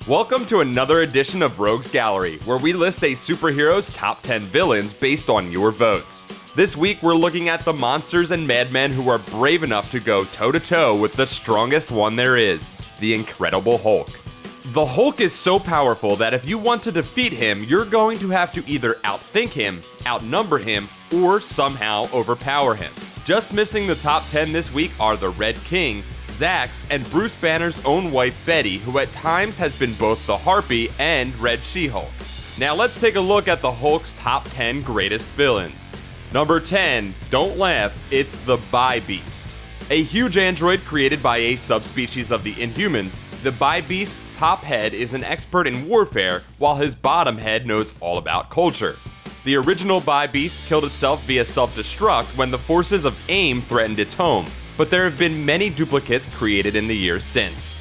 Welcome to another edition of Rogues Gallery, where we list a superhero's top 10 villains based on your votes. This week, we're looking at the monsters and madmen who are brave enough to go toe-to-toe with the strongest one there is, the Incredible Hulk. The Hulk is so powerful that if you want to defeat him, you're going to have to either outthink him, outnumber him, or somehow overpower him. Just missing the top 10 this week are the Red King, Zax, and Bruce Banner's own wife Betty, who at times has been both the Harpy and Red She-Hulk. Now let's take a look at the Hulk's top 10 greatest villains. Number 10, don't laugh, it's the Bi-Beast. A huge android created by a subspecies of the Inhumans, the Bi-Beast's top head is an expert in warfare, while his bottom head knows all about culture. The original Bi-Beast killed itself via self-destruct when the forces of AIM threatened its home, but there have been many duplicates created in the years since.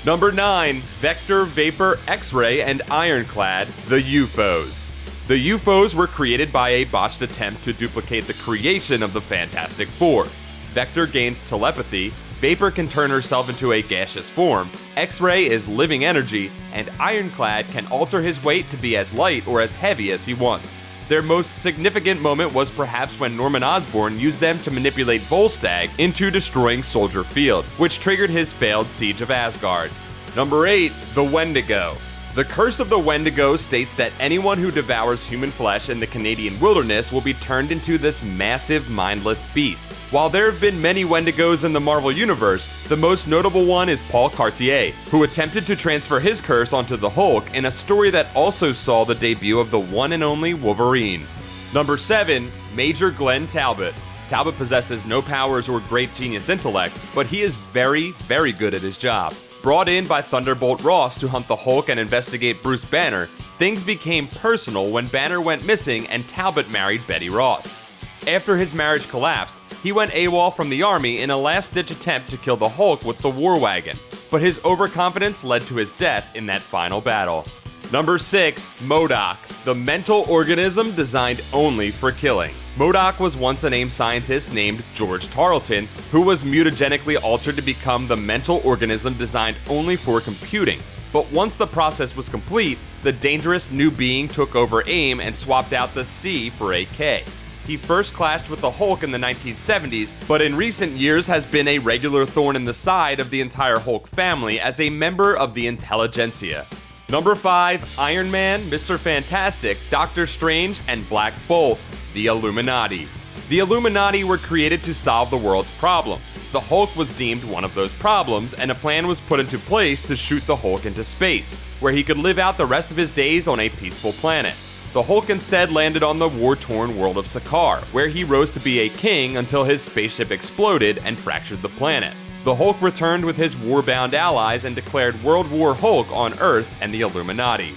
Number 9, Vector, Vapor, X-Ray, and Ironclad, the UFOs. The UFOs were created by a botched attempt to duplicate the creation of the Fantastic Four. Vector gained telepathy, Vapor can turn herself into a gaseous form, X-Ray is living energy, and Ironclad can alter his weight to be as light or as heavy as he wants. Their most significant moment was perhaps when Norman Osborn used them to manipulate Volstagg into destroying Soldier Field, which triggered his failed siege of Asgard. Number 8, the Wendigo. The Curse of the Wendigo states that anyone who devours human flesh in the Canadian wilderness will be turned into this massive, mindless beast. While there have been many Wendigos in the Marvel Universe, the most notable one is Paul Cartier, who attempted to transfer his curse onto the Hulk in a story that also saw the debut of the one and only Wolverine. Number 7, Major Glenn Talbot. Talbot possesses no powers or great genius intellect, but he is very, very good at his job. Brought in by Thunderbolt Ross to hunt the Hulk and investigate Bruce Banner, things became personal when Banner went missing and Talbot married Betty Ross. After his marriage collapsed, he went AWOL from the army in a last-ditch attempt to kill the Hulk with the War Wagon, but his overconfidence led to his death in that final battle. Number 6, MODOK, the mental organism designed only for killing. MODOK was once an AIM scientist named George Tarleton, who was mutagenically altered to become the mental organism designed only for computing. But once the process was complete, the dangerous new being took over AIM and swapped out the C for a K. He first clashed with the Hulk in the 1970s, but in recent years has been a regular thorn in the side of the entire Hulk family as a member of the intelligentsia. Number 5, Iron Man, Mr. Fantastic, Doctor Strange, and Black Bolt, the Illuminati. The Illuminati were created to solve the world's problems. The Hulk was deemed one of those problems, and a plan was put into place to shoot the Hulk into space, where he could live out the rest of his days on a peaceful planet. The Hulk instead landed on the war-torn world of Sakaar, where he rose to be a king until his spaceship exploded and fractured the planet. The Hulk returned with his war-bound allies and declared World War Hulk on Earth and the Illuminati.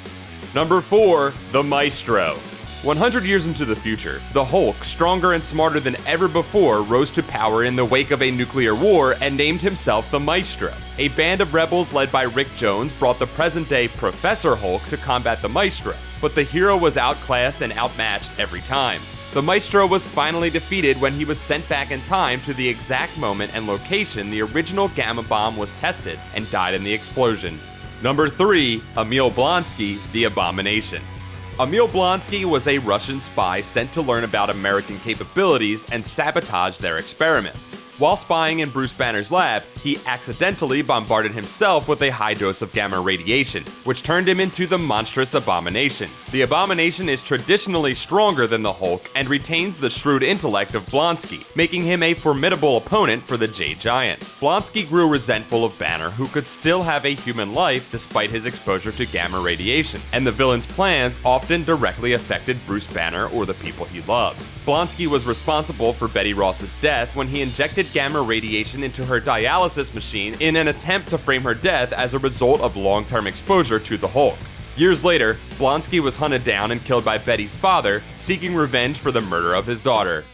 Number 4, the Maestro. 100 years into the future, the Hulk, stronger and smarter than ever before, rose to power in the wake of a nuclear war and named himself the Maestro. A band of rebels led by Rick Jones brought the present-day Professor Hulk to combat the Maestro, but the hero was outclassed and outmatched every time. The Maestro was finally defeated when he was sent back in time to the exact moment and location the original Gamma Bomb was tested and died in the explosion. Number 3, Emil Blonsky, the Abomination. Emil Blonsky was a Russian spy sent to learn about American capabilities and sabotage their experiments. While spying in Bruce Banner's lab, he accidentally bombarded himself with a high dose of gamma radiation, which turned him into the monstrous Abomination. The Abomination is traditionally stronger than the Hulk and retains the shrewd intellect of Blonsky, making him a formidable opponent for the Jade Giant. Blonsky grew resentful of Banner, who could still have a human life despite his exposure to gamma radiation, and the villain's plans often directly affected Bruce Banner or the people he loved. Blonsky was responsible for Betty Ross's death when he injected gamma radiation into her dialysis machine in an attempt to frame her death as a result of long-term exposure to the Hulk. Years later, Blonsky was hunted down and killed by Betty's father, seeking revenge for the murder of his daughter.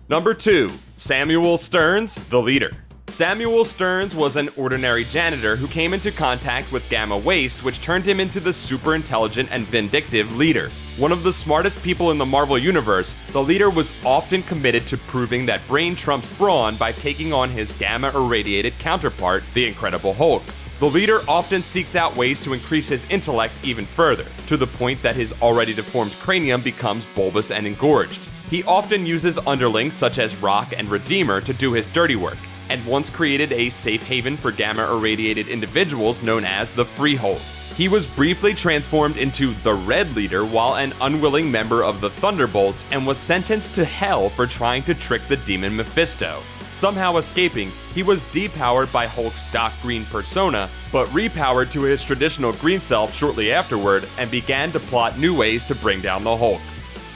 Number 2, Samuel Stearns, the Leader. Samuel Stearns was an ordinary janitor who came into contact with gamma waste, which turned him into the super intelligent and vindictive Leader. One of the smartest people in the Marvel Universe, the Leader was often committed to proving that brain trumps brawn by taking on his gamma-irradiated counterpart, the Incredible Hulk. The leader often seeks out ways to increase his intellect even further, to the point that his already deformed cranium becomes bulbous and engorged. He often uses underlings such as Rock and Redeemer to do his dirty work, and once created a safe haven for gamma-irradiated individuals known as the Freehold. He was briefly transformed into the Red Leader while an unwilling member of the Thunderbolts and was sentenced to hell for trying to trick the demon Mephisto. Somehow escaping, he was depowered by Hulk's Doc Green persona, but repowered to his traditional green self shortly afterward and began to plot new ways to bring down the Hulk.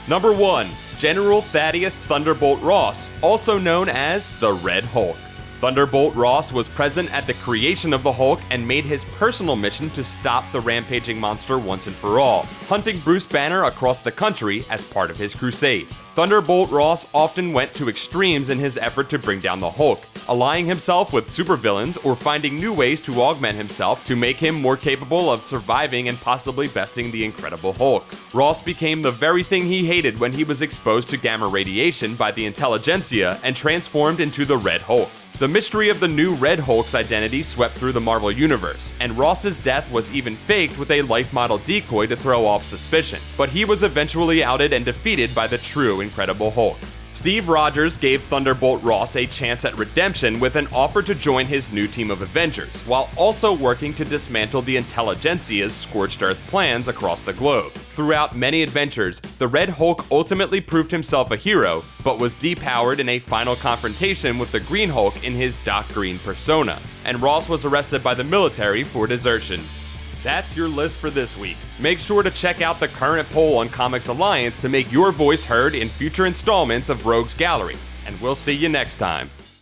Number 1. General Thaddeus Thunderbolt Ross, also known as the Red Hulk. Thunderbolt Ross was present at the creation of the Hulk and made his personal mission to stop the rampaging monster once and for all, hunting Bruce Banner across the country as part of his crusade. Thunderbolt Ross often went to extremes in his effort to bring down the Hulk, allying himself with supervillains or finding new ways to augment himself to make him more capable of surviving and possibly besting the Incredible Hulk. Ross became the very thing he hated when he was exposed to gamma radiation by the intelligentsia and transformed into the Red Hulk. The mystery of the new Red Hulk's identity swept through the Marvel Universe, and Ross's death was even faked with a life model decoy to throw off suspicion, but he was eventually outed and defeated by the true Incredible Hulk. Steve Rogers gave Thunderbolt Ross a chance at redemption with an offer to join his new team of Avengers, while also working to dismantle the intelligentsia's scorched earth plans across the globe. Throughout many adventures, the Red Hulk ultimately proved himself a hero, but was depowered in a final confrontation with the Green Hulk in his Doc Green persona, and Ross was arrested by the military for desertion. That's your list for this week. Make sure to check out the current poll on Comics Alliance to make your voice heard in future installments of Rogues Gallery, and we'll see you next time.